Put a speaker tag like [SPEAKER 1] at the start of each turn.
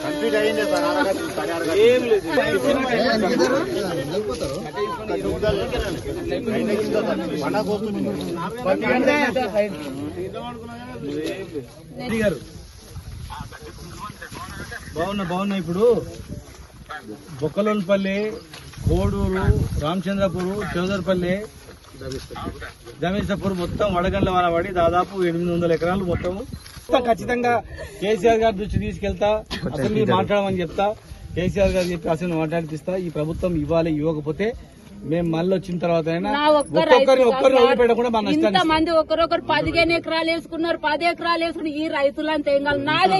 [SPEAKER 1] Complete అయింది
[SPEAKER 2] గారు బాగున్నా. ఇప్పుడు బొక్కలోనిపల్లి, కోడూరు, రామచంద్రపూర్, చౌదరిపల్లి, జమీసాపూర్ మొత్తం వడగండ్ల వాన పడి దాదాపు 800 ఎకరాలు మొత్తం ఖచ్చితంగా కేసీఆర్ గారి దృష్టి తీసుకెళ్తా, అసెంబ్లీ మాట్లాడమని చెప్తా, కేసీఆర్ గారు చెప్పి అసెంబ్లీ మాట్లాడిపిస్తా. ఈ ప్రభుత్వం ఇవ్వకపోతే మేము మళ్ళీ వచ్చిన తర్వాత ఒక్కరిని వదిలిపెట్టకుండా మన
[SPEAKER 3] ఇంతమంది ఒకరొకరు 15 ఎకరాలు వేసుకున్నారు, 10 ఎకరాలు వేసుకున్నారు. ఈ రైతులంతా ఏం కాదు, నాదే